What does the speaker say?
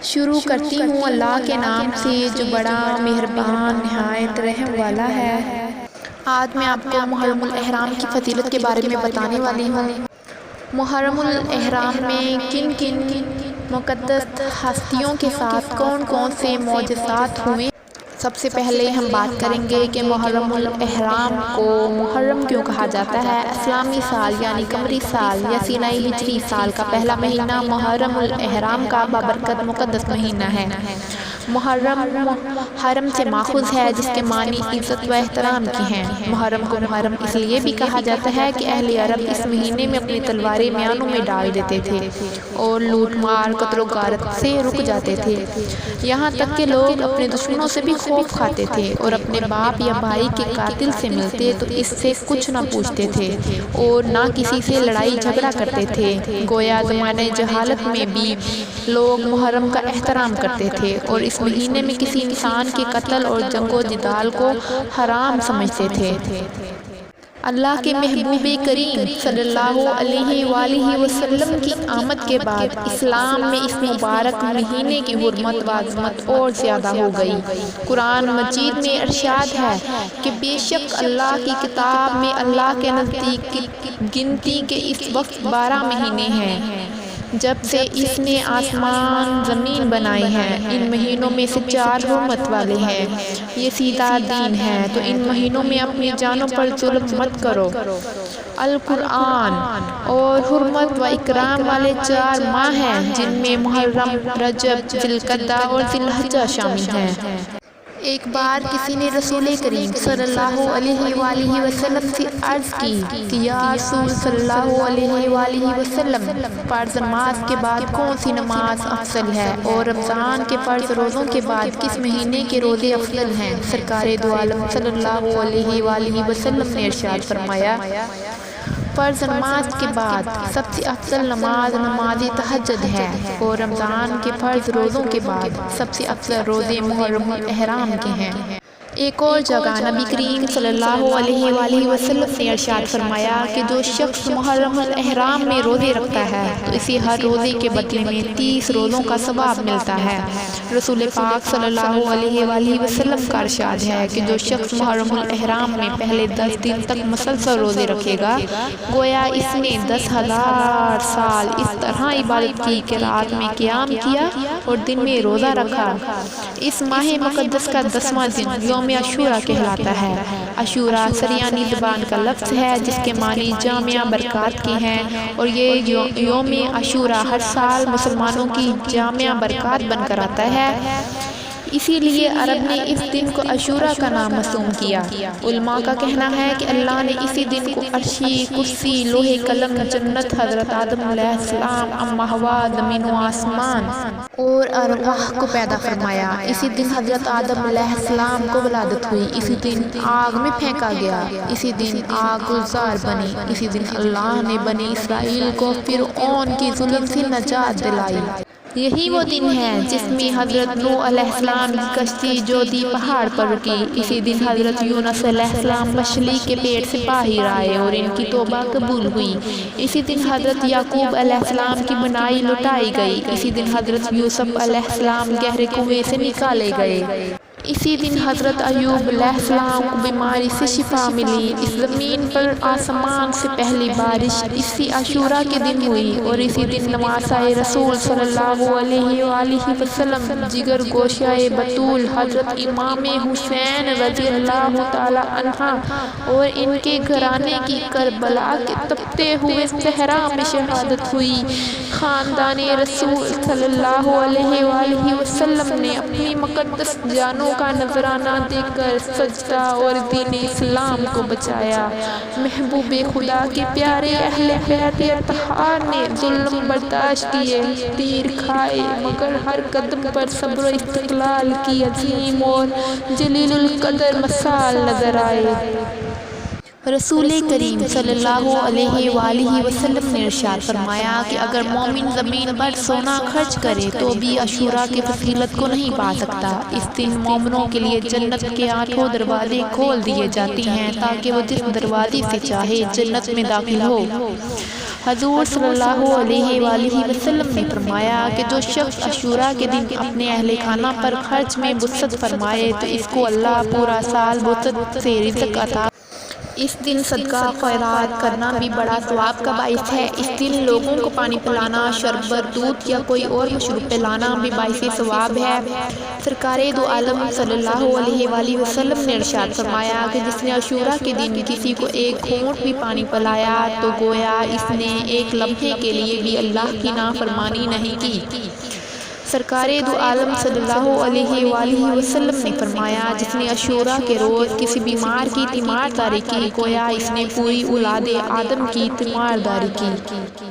شروع کرتی ہوں اللہ کے نام سے جو بڑا مہربان نہایت رحم والا ہے۔ آج میں آپ کو محرم الاحرام کی فضیلت کے بارے میں بتانے والی ہوں۔ محرم الاحرام میں کن کن مقدس ہستیوں کے ساتھ کون کون سے معجزات ہوئے۔ سب سے پہلے ہم بات کریں گے کہ محرم الاحرام کو محرم کیوں کہا جاتا ہے۔ اسلامی سال یعنی قمری سال یا سینائی ہجری سال کا پہلا مہینہ محرم الاحرام کا بابرکت مقدس مہینہ ہے۔ محرم حرم سے ماخوذ ہے جس کے معنی عزت و احترام کی ہیں۔ محرم کو محرم اس لیے بھی کہا جاتا ہے کہ اہل عرب اس مہینے میں اپنی تلواریں میانوں میں ڈال دیتے تھے اور لوٹ مار قتل و غارت سے رک جاتے تھے، یہاں تک کہ لوگ اپنے دشمنوں سے بھی خوف کھاتے تھے اور اپنے باپ یا بھائی کے قاتل سے ملتے تو اس سے کچھ نہ پوچھتے تھے اور نہ کسی سے لڑائی جھگڑا کرتے تھے۔ گویا زمانۂ جہالت میں بھی لوگ محرم کا احترام کرتے تھے اور اس مہینے میں کسی انسان کے قتل اور جنگ و جدال کو حرام سمجھتے تھے۔ اللہ کے محبوب کریم صلی اللہ علیہ وآلہ وسلم کی آمد کے بعد اسلام میں اس مبارک مہینے کی حرمت و عظمت اور زیادہ ہو گئی۔ قرآن مجید میں ارشاد ہے کہ بے شک اللہ کی کتاب میں اللہ کے نزدیک گنتی کے اس وقت 12 مہینے ہیں جب سے اس نے آسمان زمین بنائے ہیں۔ ان مہینوں میں سے 4 حرمت والے ہیں، یہ سیدھا دین ہے، تو ان مہینوں میں اپنی جانوں پر ظلم مت کرو۔ القرآن اور حرمت و اکرام والے 4 ماہ ہیں جن میں محرم، رجب، ذی القعدہ اور ذی الحجہ شامل ہیں۔ ایک بار کسی نے رسول کریم صلی اللہ علیہ وآلہ وسلم سے عرض کی کہ یا رسول صلی اللہ علیہ وآلہ وسلم، فرض نماز کے بعد کون سی نماز افضل ہے اور رمضان کے فرض روزوں کے بعد کس مہینے کے روزے افضل ہیں؟ سرکار دو عالم صلی اللہ علیہ وآلہ وسلم نے ارشاد فرمایا، فرض نماز کے بعد سب سے افضل نماز نماز تہجد ہے اور رمضان کے فرض روزوں کے بعد سب سے افضل روزے محرم الاحرام کے ہیں۔ ایک اور جگہ نبی کریم صلی اللہ علیہ وآلہ وسلم نے ارشاد فرمایا کہ جو شخص محرم الاحرام میں روزے رکھتا ہے تو اسے ہر روزے کے بدلے میں 30 روزوں کا ثواب ملتا ہے۔ رسول پاک صلی اللہ علیہ وآلہ وسلم کا ارشاد ہے کہ جو شخص محرم الاحرام میں پہلے 10 دن تک مسلسل روزے رکھے گا گویا اس نے 10,000 سال اس طرح عبادت کی کہ رات میں قیام کیا اور دن میں روزہ رکھا۔ اس ماہ مقدس کا 10واں دن یوم عاشورہ کہلاتا ہے۔ عاشورہ سریانی زبان کا لفظ ہے جس کے معنی جامع برکات کے ہیں اور یہ یوم عاشورہ ہر سال مسلمانوں کی جامع برکات بن کر آتا ہے، اسی لیے عرب نے اس دن کو عاشورہ کا نام مرسوم کیا۔ علماء کا کہنا ہے کہ اللہ نے اسی دن کو عرشی، کرسی، لوح قلم، جنت، حضرت آدم علیہ السلام، اما حوا، زمین و آسمان اور ارواح کو پیدا فرمایا۔ اسی دن حضرت آدم علیہ السلام کو ولادت ہوئی، اسی دن آگ میں پھینکا گیا، اسی دن آگ گلزار بنی، اسی دن اللہ نے بنی اسرائیل کو فرعون کے ظلم سے نجات دلائی۔ یہی وہ دن ہے جس میں حضرت نوح علیہ السلام کی کشتی جودی پہاڑ پر رکی، اسی دن حضرت یونس علیہ السلام مچھلی کے پیٹ سے باہر آئے اور ان کی توبہ قبول ہوئی، اسی دن حضرت یعقوب علیہ السلام کی بنائی لٹائی گئی، اسی دن حضرت یوسف علیہ السلام گہرے کنویں سے نکالے گئے، اسی دن حضرت ایوب علیہ السلام کو بیماری سے شفا ملی، اس زمین پر آسمان سے پہلی بارش اسی عاشورہ کے دن ہوئی اور اسی دن نواسۂ رسول صلی اللہ علیہ وآلہ وسلم جگر گوشۂ بطول حضرت امام حسین رضی اللہ تعالی عنہ اور ان کے گھرانے کی کربلا کے تپتے ہوئے صحرا میں شہادت ہوئی۔ خاندان رسول صلی اللہ علیہ وآلہ وسلم نے اپنی مقدس جانوں کا نذرانہ دے کر سجدہ اور دین اسلام کو بچایا۔ محبوب خدا کے پیارے اہل بیت اطہار نے ظلم برداشت کیے، تیر کھائے، مگر ہر قدم پر صبر و استقلال کی عظیم اور جلیل القدر مثال نظر آئے۔ رسول کریم صلی اللہ علیہ وآلہ وسلم نے ارشاد فرمایا کہ اگر مومن زمین پر سونا خرچ کرے تو بھی عاشورہ کی فضیلت کو نہیں پا سکتا۔ اس دن مومنوں کے لیے جنت کے 8 دروازے کھول دیے جاتے ہیں تاکہ وہ جس دروازے سے چاہے جنت میں داخل ہو۔ حضور صلی اللہ علیہ وآلہ وسلم نے فرمایا کہ جو شخص عاشوراء کے دن اپنے اہل خانہ پر خرچ میں وسعت فرمائے تو اس کو اللہ پورا سال وسعت سے رزق عطا۔ اس دن صدقہ خیرات کرنا بھی بڑا ثواب کا باعث ہے۔ اس دن لوگوں کو پانی پلانا، شربت، دودھ یا کوئی اور مشروب پلانا بھی باعث ثواب ہے۔ سرکار دو عالم صلی اللہ علیہ وآلہ وسلم نے ارشاد فرمایا کہ جس نے عاشوراء کے دن کسی کو ایک گھونٹ بھی پانی پلایا تو گویا اس نے ایک لمحے کے لیے بھی اللہ کی نافرمانی نہیں کی۔ سرکار دو عالم صلی اللہ علیہ وآلہ وسلم نے فرمایا جس نے عاشوراء کے روز کسی بیمار کی تیمارداری کی گویا اس نے پوری اولاد آدم کی تیمارداری کی۔